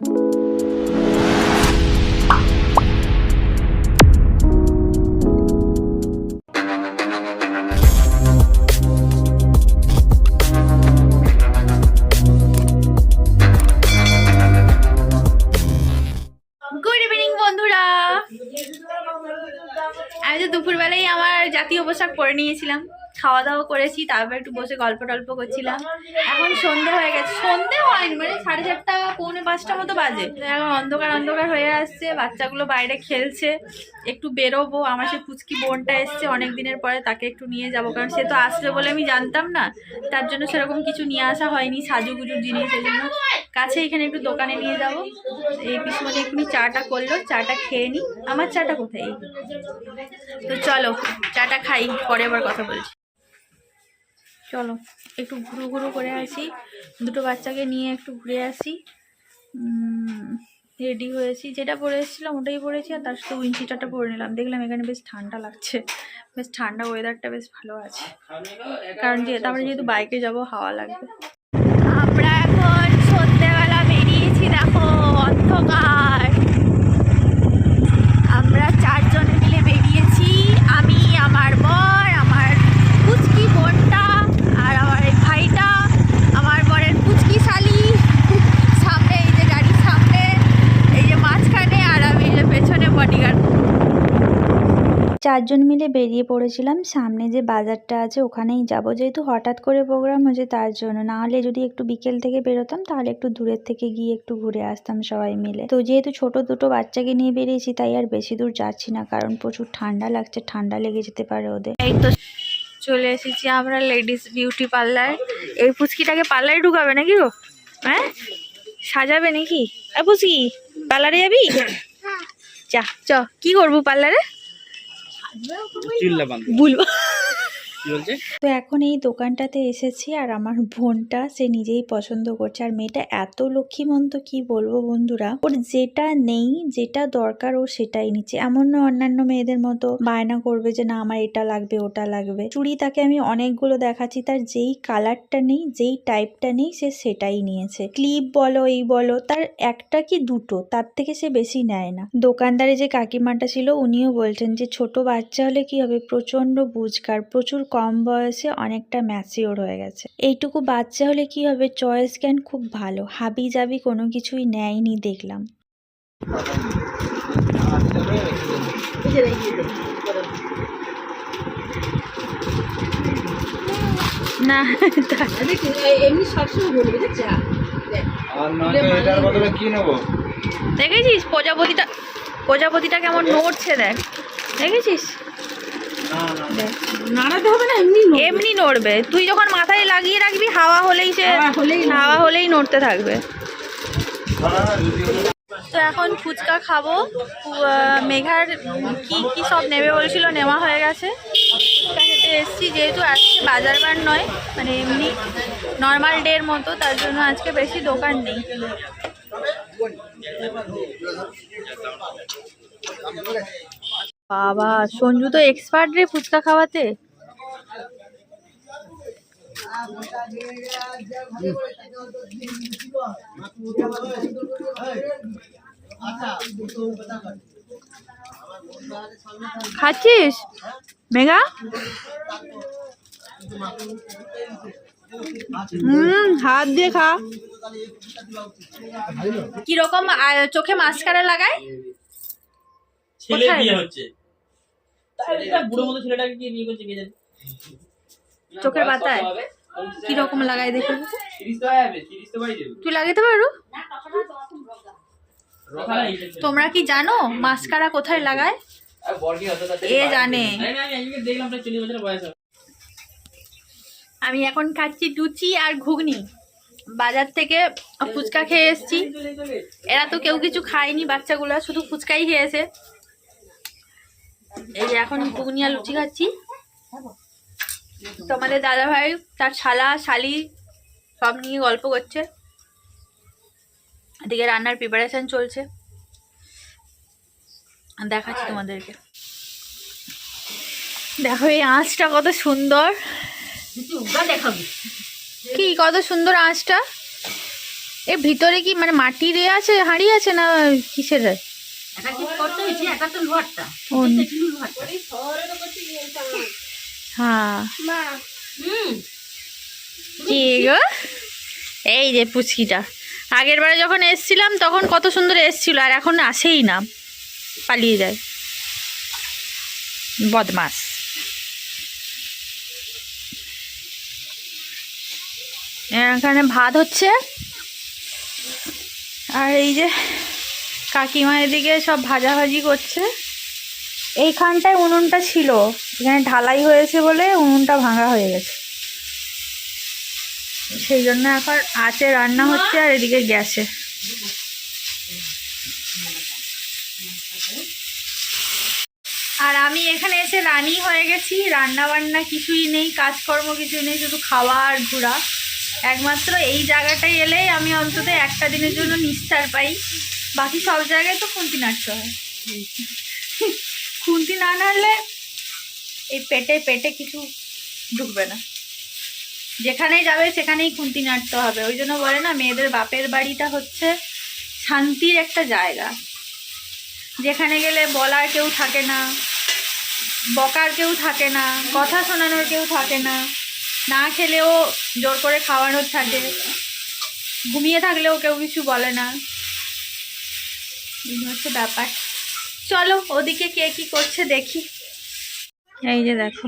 আমি তো দুপুরবেলায় আমার জাতীয় পোশাক পরে নিয়েছিলাম, খাওয়া দাওয়া করেছি, তারপর একটু বসে গল্প টল্প করছিলাম। এখন সন্ধে হয়ে গেছে, সন্ধে হয়নি মানে 4:30 পৌনে 5টা মতো বাজে। এখন অন্ধকার অন্ধকার হয়ে আসছে, বাচ্চাগুলো বাইরে খেলছে। একটু বেরোবো, আমার সে পুচকি বোনটা এসছে অনেক দিনের পরে, তাকে একটু নিয়ে যাবো, কারণ সে তো আসবে বলে আমি জানতাম না, তার জন্য সেরকম কিছু নিয়ে আসা হয়নি সাজুগুজুর জিনিস। এই জন্য কাছে এখানে একটু দোকানে নিয়ে যাবো। এই পিছনে একটু চাটা করলো, চাটা খেয়ে নি। আমার চাটা কোথায়? তো চলো চাটা খাই, পরে আবার কথা বলছি। চলো একটু ঘুরু ঘুরু করে আসি, দুটো বাচ্চাকে নিয়ে একটু ঘুরে আসি। রেডি হয়েছি, যেটা পরে এসেছিলাম ওটাই পরেছি, আর তার সাথে উইন্সিটারটা পরে নিলাম। দেখলাম এখানে বেশ ঠান্ডা লাগছে, বেশ ঠান্ডা, ওয়েদারটা বেশ ভালো আছে, কারণ তারপরে যেহেতু বাইকে যাব হাওয়া লাগবে। আমরা এখন সন্ধ্যেবেলা বেরিয়েছি, দেখো অন্ধকার। আমরা 4 জন মিলে বেরিয়েছি, আমি, আমার বর, আমার পুচকি বোনটা, আর আমার এই ভাইটা, আমার বরের পুচকি শালি, সামনে এই যে গাড়ির সামনে, এই যে মাঝখানে, আর আমি যে পেছনে বডিগার্ড। 4 জন মিলে বেরিয়ে পড়েছিলাম। সামনে যে বাজারটা আছে ওখানেই যাব, যেহেতু হঠাৎ করে প্রোগ্রাম হয়েছে তার জন্য। না হলে যদি একটু বিকেল থেকে বেরোতাম তাহলে একটু দূরের থেকে গিয়ে একটু ঘুরে আসতাম সবাই মিলে। তো যেহেতু ছোট দুটো বাচ্চাকে নিয়ে বেরিয়েছি তাই আর বেশি দূর যাচ্ছি না, কারণ প্রচুর ঠান্ডা লাগছে, ঠান্ডা লেগে যেতে পারে ওদের। এই তো চলে এসেছি আমরা লেডিস বিউটি পার্লার। এই পুচকিটাকে পার্লারে ঢুকাবে নাকি গো? হ্যাঁ, সাজাবে নাকি? পুচকি পার্লারে যাবি? যা চ, কি করবো পার্লারে? বলবো। তো এখন এই দোকানটাতে এসেছি, আর আমার বোনটা সে নিজেই পছন্দ করছে। আর মেয়েটা এত লক্ষ্মীমন্ত, কি বলবো বন্ধুরা, ওর যেটা নেই, যেটা দরকার ও সেটাই নিচ্ছে। এমন না অন্যান্য মেয়েদের মতো বায়না করবে যে না আমার এটা লাগবে ওটা লাগবে। চুড়ি তাকে আমি অনেকগুলো দেখাচ্ছি, তার যেই কালারটা নেই, যেই টাইপটা নেই, সে সেটাই নিয়েছে। ক্লিপ বলো, এই বলো, তার একটা কি দুটো, তার থেকে সে বেশি নেয় না। দোকানদারে যে কাকিমাটা ছিল উনিও বলছেন যে ছোট বাচ্চা হলে কি হবে, প্রচন্ড বুঝকার, প্রচুর কম বয়সে অনেকটা ম্যাচিওর হয়ে গেছে। এইটুকু বাচ্চা হলে কি হবে, চয়েস জ্ঞান খুব ভালো, হাবি জাবি কোনো কিছুই নেয়নি দেখলাম। না এমনি সবসময় বলবে যে চা এটার বদলে কি নেব। দেখেছিস প্রজাপতিটা কেমন নড়ছে, দেখ, দেখেছিস? নাড়াতে হবে না, এমনি নড়বে। তুই যখন মাথায় লাগিয়ে রাখবি হাওয়া হলেই নড়তে থাকবে। তো এখন ফুচকা খাবো। মেঘার কি কি সব নেবে বলছিল, নেওয়া হয়ে গেছে। ফুচকা খেতে এসেছি, যেহেতু আজকে বাজার বার নয়, মানে এমনি নর্মাল ডের মতো, তার জন্য আজকে বেশি দোকান নেই। বাবা সঞ্জু তো এক্সপার্ট রে ফুচকা খাওয়াতে। খাচ্ছিস মেঘা? হাত দিয়ে খা। কিরকম চোখে মাস্কারা লাগায়? ছেলে বিয়ে হচ্ছে, বুড়ো মতো ছেলেটাকে কি বিয়ে করছে কে জানে। চোখের পাতায় কিরকম লাগায় দেখি, তুই লাগাতে পারো? তোমরা কি জানো মাস্কারা কোথায় লাগায়? এ জানে। আমি এখন খাচ্ছি লুচি আর ঘুগনি। বাজার থেকে ফুচকা খেয়ে এসছি। এরা তো কেউ কিছু খায়নি, বাচ্চাগুলো শুধু ফুচকাই খেয়েছে। এই যে এখন ঘুগনি আর লুচি খাচ্ছি। তোমাদের দাদা ভাই তার শালা শালি সব নিয়ে গল্প করছে, এদিকে রান্নার প্রিপারেশন চলছে, দেখাচ্ছি তোমাদেরকে। দেখো এই আঁচটা কত সুন্দর, কি কত সুন্দর আঁচটা। এর ভিতরে কি মানে মাটির এ আছে, হাঁড়ি আছে না কিসের? এটা কি করতে হয়েছে, এটা তো লোহারটা, ও, লোহারটা। হ্যাঁ হুম, কি গো, এই যে পুচকিটা আগের বারে যখন এসছিলাম তখন কত সুন্দর এসছিল, আর এখন আসেই না, পালিয়ে যায়, বদমাস। এখানে ভাত হচ্ছে, আর এই যে কাকিমা এদিকে সব ভাজাভাজি করছে। এইখানটায় উনুনটা ছিল, এখানে ঢালাই হয়েছে বলে উনুনটা ভাঙা হয়ে গেছে, সেই জন্য এখন আঁচে রান্না হচ্ছে, আর এদিকে গ্যাসে। আর আমি এখানে এসে রানী হয়ে গেছি, রান্না বান্না কিছুই নেই, কাজকর্ম কিছুই নেই, শুধু খাওয়া আর ঘোরা। একমাত্র এই জায়গাটায় এলেই আমি অন্তত একটা দিনের জন্য নিস্তার পাই, বাকি সব জায়গায় তো খুন্তি নাড়তে হয়। খুন্তি না নাড়লে এই পেটে পেটে কিছু ঢুকবে না, যেখানেই যাবে সেখানেই খুন্তি নাড়তে হবে। ওই জন্য বলে না, মেয়েদের বাপের বাড়িটা হচ্ছে শান্তির একটা জায়গা, যেখানে গেলে বলার কেউ থাকে না, বকার কেউ থাকে না, কথা শোনানোর কেউ থাকে না, না খেলেও জোর করে খাওয়ানোর থাকে, ঘুমিয়ে থাকলেও কেউ কিছু বলে না, এই হচ্ছে ব্যাপার। চলো ওদিকে কে কি করছে দেখি। এই যে দেখো,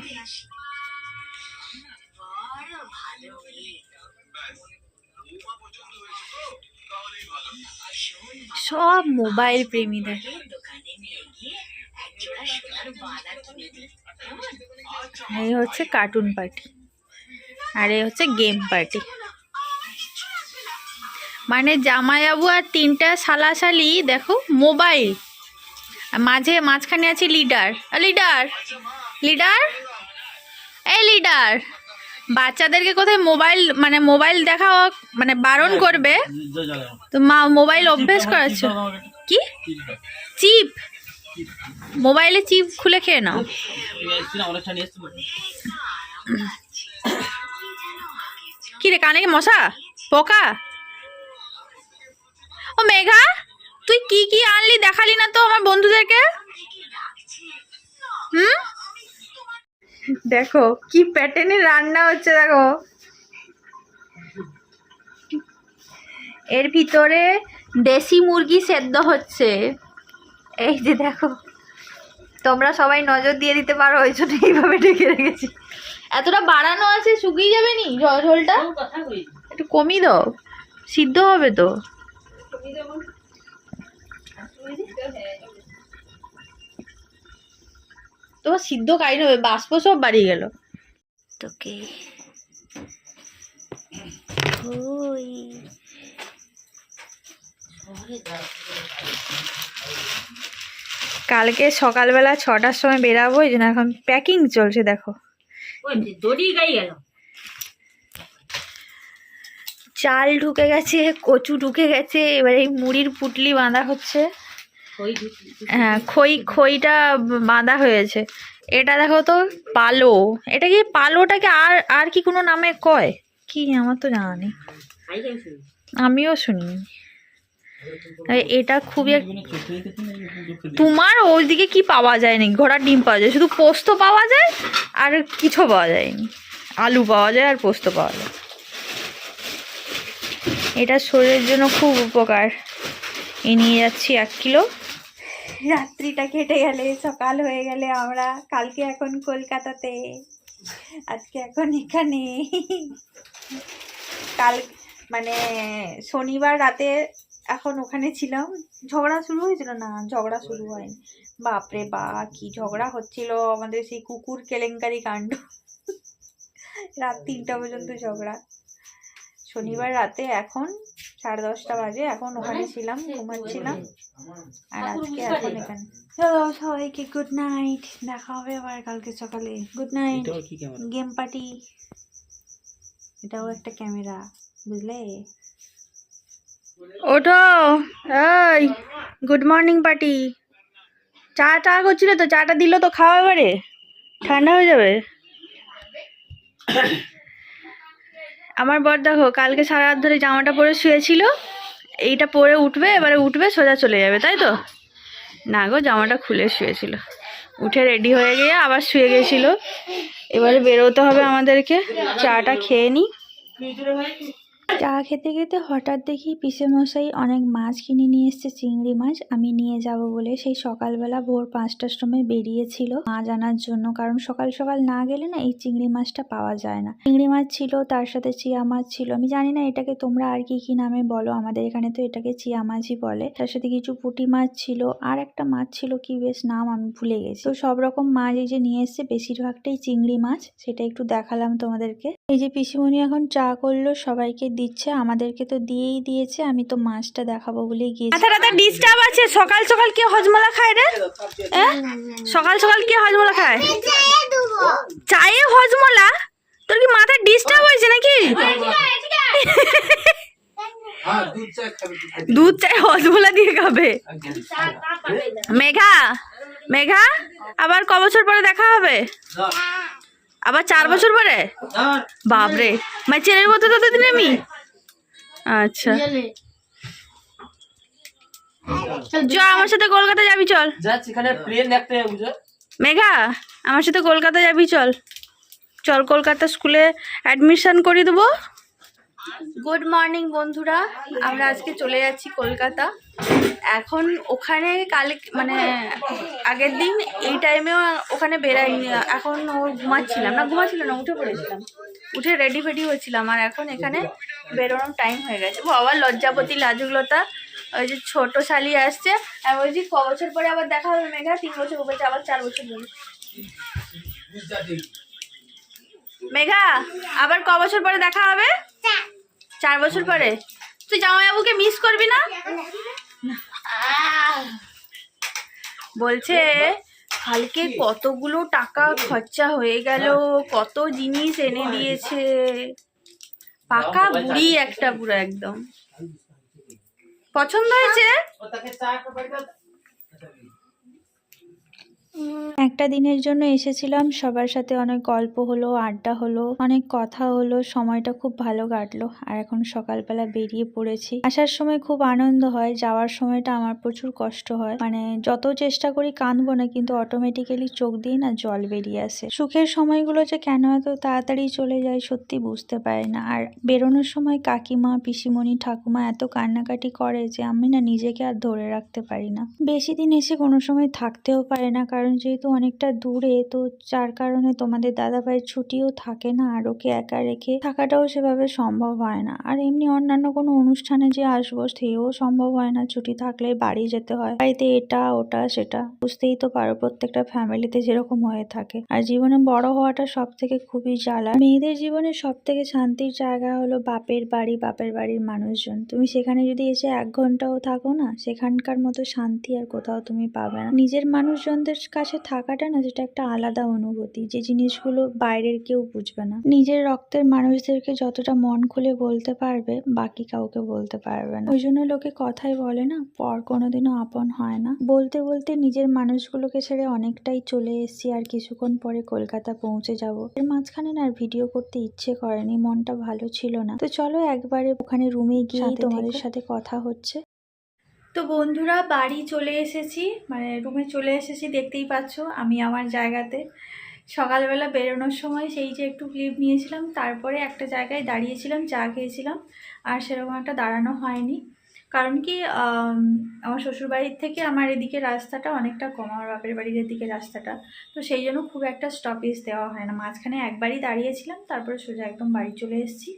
সব মোবাইল প্রেমীদের। এই হচ্ছে কার্টুন পার্টি, আর এই হচ্ছে গেম পার্টি। মানে জামাইবাবু আর তিনটা শালাশালি দেখো মোবাইল, মাঝখানে আছে লিডার। লিডার লিডার এই লিডার, বাচ্চাদেরকে কোথায় মোবাইল মানে মোবাইল দেখা মানে বারণ করবে, তো মা মোবাইল অভ্যেস করাচ্ছ কি? চিপ, মোবাইলে চিপ খুলে খেয়ে নাও। কি রে, কানে কি মশা পোকা? ও মেঘা, তুই কি কি আনলি দেখালি না তো আমার বন্ধুদেরকে। দেখো কি প্যাটার্নে রান্না হচ্ছে, দেখো এর ভিতরে দেশি মুরগি সেদ্ধ হচ্ছে। এই যে দেখো, তোমরা সবাই নজর দিয়ে দিতে পারো, ওই জন্য এইভাবে ঢেকে রেখেছি। এতটা বাড়ানো আছে, শুকিয়ে যাবে নি ঝোলটা, একটু কমিয়ে দাও, সিদ্ধ হবে তো। তোমার সিদ্ধ কাই হবে, বাষ্প সব বাড়িয়ে গেল তোকে। কালকে সকালবেলা 6টার সময় বেরাবো, এই জন্য এখন প্যাকিং চলছে। দেখো চাল ঢুকে গেছে, কচু ঢুকে গেছে, এবার এই মুড়ির পুটলি বাঁধা হচ্ছে। হ্যাঁ, খইটা বাঁধা হয়েছে। এটা দেখো তো পালো, এটা কি পালোটাকে আর কি কোনো নামে কয় কি, আমার তো জানা নেই, আমিও শুনিনি। এটা খুবই, তোমার ওইদিকে কি পাওয়া যায়নি, ঘোড়ার ডিম পাওয়া যায়, শুধু পোস্ত পাওয়া যায়, আর কিছু পাওয়া যায়নি। আলু পাওয়া যায় আর পোস্ত পাওয়া যায়। এটা শরীরের জন্য খুব উপকার। এ নিয়ে যাচ্ছি 1 কিলো। রাত্রিটা কেটে গেলে সকাল হয়ে গেলে আমরা কালকে এখন কলকাতাতে, আজকে এখন এখানে। কাল মানে শনিবার রাতে এখন ওখানে ছিলাম। ঝগড়া শুরু হয়েছিল না, ঝগড়া শুরু হয়নি, বাপরে বা কি ঝগড়া হচ্ছিল আমাদের, সেই কুকুর কেলেঙ্কারি কাণ্ড। রাত 3টা পর্যন্ত ঝগড়া। শনিবার রাতে এখন 10:30 বাজে, এখন ওখানে ছিলাম, ঘুমাচ্ছিলাম, আর আজকে এখন এখানে। চলো সবাইকে গুড নাইট, দেখা হবে আবার কালকে সকালে। Good night. গেম পার্টি, এটাও একটা ক্যামেরা, বুঝলে। ওঠো, এই গুড মর্নিং পার্টি। চা করছিল তো, চাটা দিল তো, খাওয়া এবারে, ঠান্ডা হয়ে যাবে। আমার বর দেখো কালকে সারা রাত ধরে জামাটা পরে শুয়েছিল, এইটা পরে উঠবে, এবারে উঠবে সোজা চলে যাবে, তাই তো? না গো, জামাটা খুলে শুয়েছিল, উঠে রেডি হয়ে গিয়ে আবার শুয়ে গেছিল। এবারে বেরোতে হবে আমাদেরকে, চাটা খেয়ে নিই। চা খেতে খেতে হঠাৎ দেখি পিসেমশাই অনেক মাছ কিনে নিয়ে এসছে, চিংড়ি মাছ। আমি নিয়ে যাব বলে সেই সকালবেলা ভোর 5টার সময় বেরিয়েছিল মাছ আনার জন্য, কারণ সকাল সকাল না গেলে না এই চিংড়ি মাছটা পাওয়া যায় না। চিংড়ি মাছ ছিল, তার সাথে চিয়া মাছ ছিল। আমি জানি না এটাকে তোমরা আর কি কি নামে বলো, আমাদের এখানে তো এটাকে চিয়া মাছই বলে। তার সাথে কিছু পুঁটি মাছ ছিল, আর একটা মাছ ছিল কি বেশ নাম আমি ভুলে গেছি। তো সব রকম মাছ এই যে নিয়ে এসছে, বেশিরভাগটাই চিংড়ি মাছ, সেটা একটু দেখালাম তোমাদেরকে। এই যে পিসিমণি এখন চা করলো, সবাইকে দিচ্ছে, আমাদেরকে তো দিয়েই দিয়েছে। আমি তো মাছটা দেখাবো বলেই গিয়েছি। মাথা রাতে ডিস্টার্ব আছে, সকাল সকাল কে হজমলা খায় রে? সকাল সকাল কে হজমলা খায়? চায়ে হজমলা? তোর কি মাথায় ডিস্টার্ব হয়েছে নাকি? দুধ চায় হজমলা দিয়ে খাবে? মেঘা, মেঘা আবার ক বছর পরে দেখা হবে? আবার 4 বছর পরে? বাপরে, মানে চেনের মতো ততদিন আমি। আচ্ছা চ, আমার সাথে কলকাতা যাবি, চল। মেঘা আমার সাথে কলকাতা যাবি, চল চল, কলকাতা স্কুলে অ্যাডমিশন করে দেবো। গুড মর্নিং বন্ধুরা, আমরা আজকে চলে যাচ্ছি কলকাতা। এখন ওখানে মানে আগের দিন এই টাইমেও ওখানে বেরাইনি, এখন ও ঘুমাচ্ছিল না, উঠে পড়েছিলাম, উঠে রেডি ফেডি হয়েছিলাম, আর এখন এখানে বেরোনোর টাইম হয়ে গেছে। বাবা লজ্জাপতি লাজুকলতা, ওই যে ছোট শালি আসছে, আমি বলছি ক বছর পরে আবার দেখা হবে মেঘা? 3 বছর বলছে, আবার 4 বছর বলে। মেঘা আবার ক বছর পরে দেখা হবে? 4 বছর পরে। তুই জামাইবাবুকে মিস করবি না? বলছে কালকে কতগুলো টাকা খরচা হয়ে গেল, কত জিনিস এনে দিয়েছে, পাকা বুড়ি একটা, পুরো একদম। পছন্দ হয়েছে? একটা দিনের জন্য এসেছিলাম, সবার সাথে অনেক গল্প হলো, আড্ডা হলো, অনেক কথা হলো, সময়টা খুব ভালো কাটলো। আর এখন সকালবেলা বেরিয়ে পড়েছি। আসার সময় খুব আনন্দ হয়, যাওয়ার সময়টা আমার প্রচুর কষ্ট হয়, মানে যত চেষ্টা করি কাঁদবো না, কিন্তু অটোমেটিক্যালি চোখ দিয়ে না জল বেরিয়ে আসে। সুখের সময়গুলো যে কেন এত তাড়াতাড়ি চলে যায় সত্যি বুঝতে পারি না। আর বেরোনোর সময় কাকিমা, পিসিমণি, ঠাকুমা এত কান্নাকাটি করে যে আমি না নিজেকে আর ধরে রাখতে পারি না। বেশি দিন এসে কোনো সময় থাকতেও পারে না, কারণ যেহেতু অনেকটা দূরে, তো যার কারণে তোমাদের দাদাভাইয়ের ছুটিও থাকে না, আর ওকে একা রেখে থাকাটাও সেভাবে সম্ভব হয় না। আর এমনি অন্যান্য কোনো অনুষ্ঠানে যে আসবো সেও সম্ভব হয় না, ছুটি থাকলে বাড়ি যেতে হয়, বাড়িতে এটা ওটা সেটা, বুঝতেই তো পারো প্রত্যেকটা ফ্যামিলিতে যেরকম হয়ে থাকে। আর জীবনে বড় হওয়াটা সব থেকে খুবই জ্বালা। মেয়েদের জীবনে সব থেকে শান্তির জায়গা হলো বাপের বাড়ি, বাপের বাড়ির মানুষজন। তুমি সেখানে যদি এসে 1 ঘন্টাও থাকো না, সেখানকার মতো শান্তি আর কোথাও তুমি পাবে না। নিজের মানুষজনদের কাছে থাকাটা না, যেটা একটা আলাদা অনুভূতি, যে জিনিসগুলো বাইরের কেউ বুঝবে না। নিজের রক্তের মানুষদেরকে যতটা মন খুলে বলতে পারবে, বাকি কাউকে বলতে পারবে না। ওই জন্য লোকে কথাই বলে না, পর কোনোদিনও আপন হয় না। বলতে বলতে নিজের মানুষগুলোকে ছেড়ে অনেকটাই চলে এসেছি, আর কিছুক্ষণ পরে কলকাতা পৌঁছে যাব। এর মাঝখানে না আর ভিডিও করতে ইচ্ছে করেনি, মনটা ভালো ছিল না। তো চলো একবারে ওখানে রুমে গিয়ে তোমাদের সাথে কথা হচ্ছে। তো বন্ধুরা বাড়ি চলে এসেছি, মানে রুমে চলে এসেছি, দেখতেই পাচ্ছ আমি আমার জায়গাতে। সকালবেলা বেরোনোর সময় সেই যে একটু ক্লিপ নিয়েছিলাম, তারপরে একটা জায়গায় দাঁড়িয়েছিলাম, চা খেয়েছিলাম, আর সেরকম একটা দাঁড়ানো হয়নি। কারণ কি আমার শ্বশুরবাড়ির থেকে আমার এদিকে রাস্তাটা অনেকটা কম, আমার বাপের বাড়ির এদিকে রাস্তাটা, তো সেই জন্য খুব একটা স্টপেজ দেওয়া হয় না। মাঝখানে একবারই দাঁড়িয়েছিলাম, তারপরে সোজা একদম বাড়ি চলে এসেছি।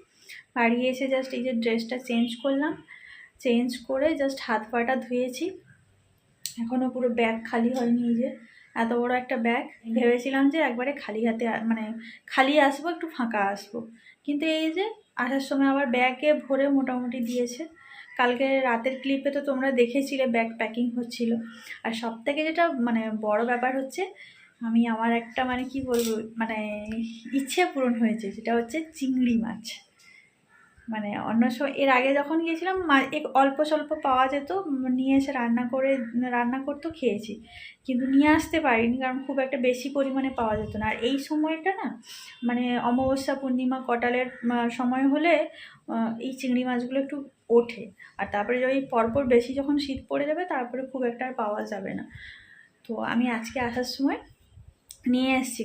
বাড়ি এসে জাস্ট এই যে ড্রেসটা চেঞ্জ করলাম, চেঞ্জ করে জাস্ট হাত পাটা ধুয়েছি। এখনও পুরো ব্যাগ খালি হয়নি, এই যে এত বড় একটা ব্যাগ। ভেবেছিলাম যে একবারে খালি হাতে, মানে খালি আসবো, একটু ফাঁকা আসবো, কিন্তু এই যে আসার সময় আবার ব্যাগে ভরে মোটামুটি দিয়েছে। কালকে রাতের ক্লিপে তো তোমরা দেখেছিলে ব্যাগ প্যাকিং হচ্ছিল। আর সব থেকে যেটা মানে বড় ব্যাপার হচ্ছে, আমি আমার একটা মানে কি বলবো, মানে ইচ্ছে পূরণ হয়েছে, সেটা হচ্ছে চিংড়ি মাছ। মানে অন্য সময় এর আগে যখন গিয়েছিলাম অল্প স্বল্প পাওয়া যেত, নিয়ে এসে রান্না করতো, খেয়েছি, কিন্তু নিয়ে আসতে পারিনি কারণ খুব একটা বেশি পরিমাণে পাওয়া যেত না। আর এই সময়টা না মানে অমাবস্যা পূর্ণিমা কটালের সময় হলে এই চিংড়ি মাছগুলো একটু ওঠে, আর তারপরে ওই পরপর বেশি যখন শীত পড়ে যাবে তারপরে খুব একটা আর পাওয়া যাবে না। তো আমি আজকে আসার সময় নিয়ে এসেছি।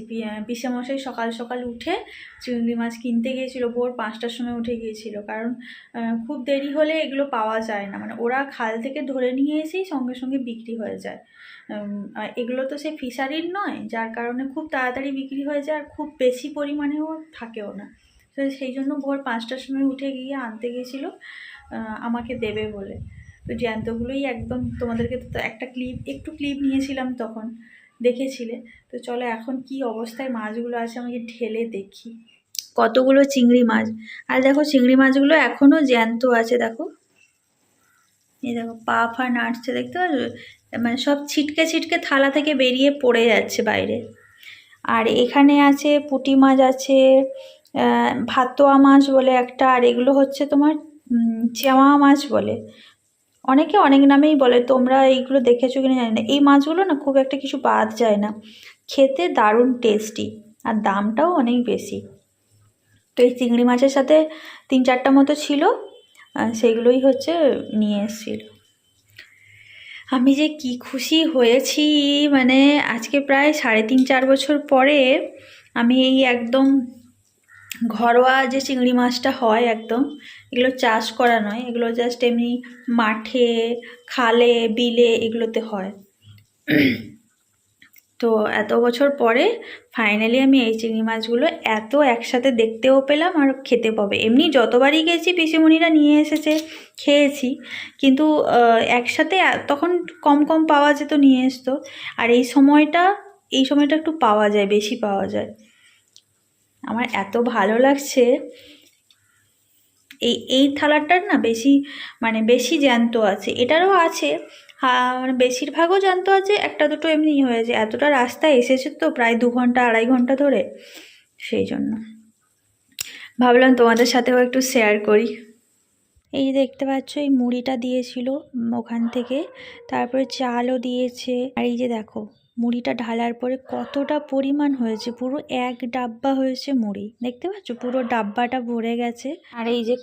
পিসেমশাই সকাল সকাল উঠে চিংড়ি মাছ কিনতে গিয়েছিল, ভোর 5টার সময় উঠে গিয়েছিল, কারণ খুব দেরি হলে এগুলো পাওয়া যায় না, মানে ওরা খাল থেকে ধরে নিয়ে এসেই সঙ্গে সঙ্গে বিক্রি হয়ে যায়। এগুলো তো সে ফিশারির নয়, যার কারণে খুব তাড়াতাড়ি বিক্রি হয়ে যায় আর খুব বেশি পরিমাণেও থাকেও না। তো সেই জন্য ভোর 5টার সময় উঠে গিয়ে আনতে গিয়েছিল আমাকে দেবে বলে। তো জ্যান্তগুলোই একদম, তোমাদেরকে তো একটা একটু ক্লিপ নিয়েছিলাম তখন, দেখেছিলে। তো চলো এখন কি অবস্থায় মাছগুলো আছে আমাকে ঢেলে দেখি। কতগুলো চিংড়ি মাছ, আর দেখো চিংড়ি মাছগুলো এখনো জ্যান্ত আছে, দেখো এই দেখো পা ফা নাড়ছে, দেখতে পাচ্ছ, মানে সব ছিটকে ছিটকে থালা থেকে বেরিয়ে পড়ে যাচ্ছে বাইরে। আর এখানে আছে পুঁটি মাছ আছে, ভাতোয়া মাছ বলে একটা, আর এগুলো হচ্ছে তোমার চেওয়া মাছ বলে, অনেকে অনেক নামেই বলে, তোমরা এইগুলো দেখেছো কিনা জানি না। এই মাছগুলো না খুব একটা কিছু বাদ যায় না, খেতে দারুণ টেস্টি, আর দামটাও অনেক বেশি। তো এই চিংড়ি মাছের সাথে 3-4টা মতো ছিল, সেইগুলোই হচ্ছে নিয়ে এসেছিল। আমি যে কি খুশি হয়েছি, মানে আজকে প্রায় 3.5-4 বছর পরে আমি এই একদম ঘরোয়া যে চিংড়ি মাছটা হয় একদম, এগুলো চাষ করা নয়, এগুলো জাস্ট এমনি মাঠে খালে বিলে এগুলোতে হয়। তো এত বছর পরে ফাইনালি আমি এই চিংড়ি মাছগুলো এত একসাথে দেখতেও পেলাম আর খেতে পাবে। এমনি যতবারই গেছি পিসিমণিরা নিয়ে এসেছে, খেয়েছি, কিন্তু একসাথে তখন কম কম পাওয়া যেত, নিয়ে আসতো। আর এই সময়টা একটু পাওয়া যায়, বেশি পাওয়া যায়। আমার এত ভালো লাগছে। এই থালাটার না বেশি জ্যান্ত আছে, এটারও আছে, মানে বেশিরভাগও জ্যান্ত আছে, একটা দুটো এমনি হয়েছে। এতটা রাস্তায় এসেছে তো, প্রায় 2 ঘন্টা 2.5 ঘন্টা ধরে, সেই জন্য ভাবলাম তোমাদের সাথেও একটু শেয়ার করি। এই দেখতে পাচ্ছ এই মুড়িটা দিয়েছিল ওখান থেকে, তারপরে চালও দিয়েছে, আর এই যে দেখো মুড়িটা ঢালার পরে কতটা পরিমাণ হয়েছে, পুরো 1 ডাব্বা হয়েছে মুড়ি, দেখতে পাচ্ছ পুরো ডাব্বাটা ভরে গেছে। আর এই যে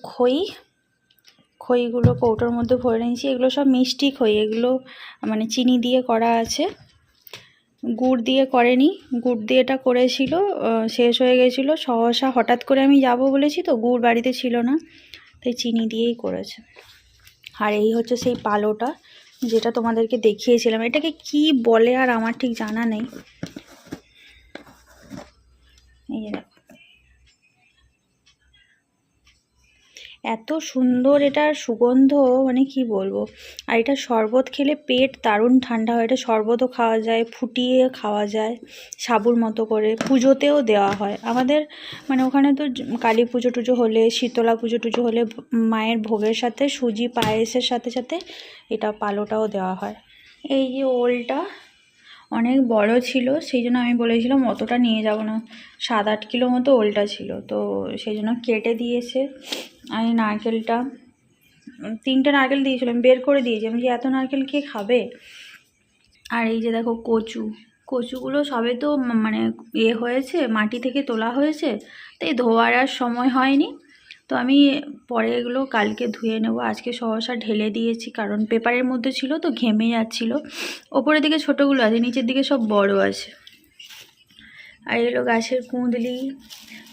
খইগুলো কৌটোর মধ্যে ভরে নিয়েছি, এগুলো সব মিষ্টি খই, এগুলো মানে চিনি দিয়ে করা আছে, গুড় দিয়ে করেনি। গুড় দিয়ে এটা করেছিল, শেষ হয়ে গেছিলো সহসা, হঠাৎ করে আমি যাব বলেছি তো, গুড় বাড়িতে ছিল না, তাই চিনি দিয়েই করেছে। আর এই হচ্ছে সেই পালোটা যেটা তোমাদেরকে দেখিয়েছিলাম, এটাকে কি বলে আর আমার ঠিক জানা নেই। এই যে দেখো এত সুন্দর এটার সুগন্ধ, মানে কি বলবো। আর এটা শরবত খেলে পেট দারুণ ঠান্ডা হয়, এটা শরবতও খাওয়া যায়, ফুটিয়ে খাওয়া যায় সাবুর মতো করে, পুজোতেও দেওয়া হয় আমাদের, মানে ওখানে তো কালী পুজো টুজো হলে, শীতলা পুজো টুজো হলে মায়ের ভোগের সাথে সুজি পায়েসের সাথে সাথে এটা পালোটাও দেওয়া হয়। এই যে ওলটা অনেক বড় ছিল, সেই জন্য আমি বলেছিলাম অতটা নিয়ে যাব না, 7-8 কিলো মতো ওলটা ছিল, তো সেই জন্য কেটে দিয়েছে। আমি নারকেলটা 3টে নারকেল দিয়েছিলাম, বের করে দিয়েছি, আমি যে এত নারকেল কে খাবে। আর এই যে দেখো কচুগুলো সবে তো মানে হয়েছে, মাটি থেকে তোলা হয়েছে, তাই ধোয়ার আর সময় হয়নি, তো আমি পরে এগুলো কালকে ধুয়ে নেব। আজকে সহসা ঢেলে দিয়েছি কারণ পেপারের মধ্যে ছিল তো ঘেমে যাচ্ছিল। ওপরের দিকে ছোটোগুলো আছে, নিচের দিকে সব বড় আছে। আর এগুলো গাছের কুঁদলি,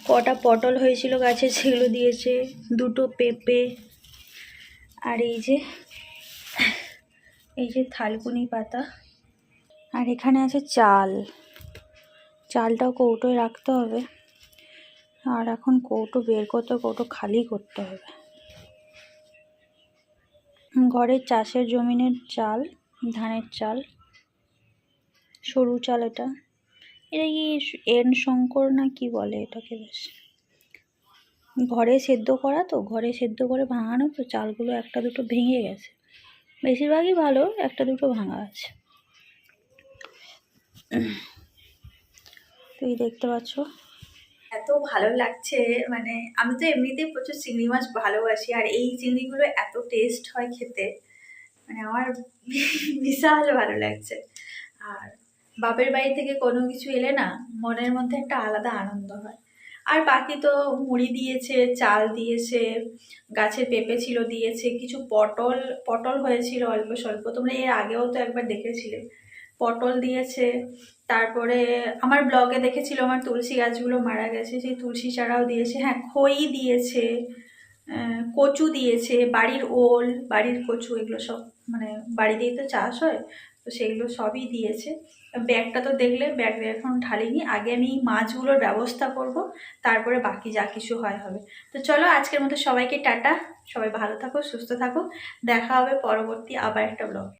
কটা পটল হয়েছিল গাছে সেগুলো দিয়েছে, 2টো পেঁপে, আর এই যে থালকুনি পাতা, আর এখানে আছে চালটাও কৌটোয় রাখতে হবে। আর এখন কৌটো বের করতে, কৌটো খালি করতে হবে। ঘরের চাষের জমিনের চাল, ধানের চাল, সরু চাল, এটা কি এন শঙ্কর না কি বলে এটাকে, বেশ ঘরে সেদ্ধ করা, তো ঘরে সেদ্ধ করে ভাঙানো, তো চালগুলো একটা দুটো ভেঙে গেছে, বেশিরভাগই ভালো, একটা দুটো ভাঙা আছে। তো এই দেখতে পাচ্ছ এত ভালো লাগছে, মানে আমি তো এমনিতেই প্রচুর চিংড়ি মাছ ভালোবাসি, আর এই চিংড়িগুলো এত টেস্ট হয় খেতে, মানে আমার বিশাল ভালো লাগছে। আর বাপের বাড়ি থেকে কোনো কিছু এলে না মনের মধ্যে একটা আলাদা আনন্দ হয়। আর বাকি তো মুড়ি দিয়েছে, চাল দিয়েছে, গাছের পেঁপে ছিল দিয়েছে, কিছু পটল পটল হয়েছিল অল্প স্বল্প, তোমরা এর আগেও তো একবার দেখেছিলে, পটল দিয়েছে। তারপরে আমার ব্লগে দেখেছিল আমার তুলসী গাছগুলো মারা গেছে, সেই তুলসী চারাও দিয়েছে। হ্যাঁ, খই দিয়েছে, কচু দিয়েছে, বাড়ির ওল, বাড়ির কচু, এগুলো সব মানে বাড়িতেই তো চাষ হয়, তো সেগুলো সবই দিয়েছে। ব্যাগটা তো দেখলে, ব্যাগ এখন ঢালিনি, আগে আমি মাছগুলোর ব্যবস্থা করব, তারপরে বাকি যা কিছু হয় হবে। তো চলো আজকের মতো সবাইকে টাটা, সবাই ভালো থাকো, সুস্থ থাকো, দেখা হবে পরবর্তী আবার একটা ব্লগ।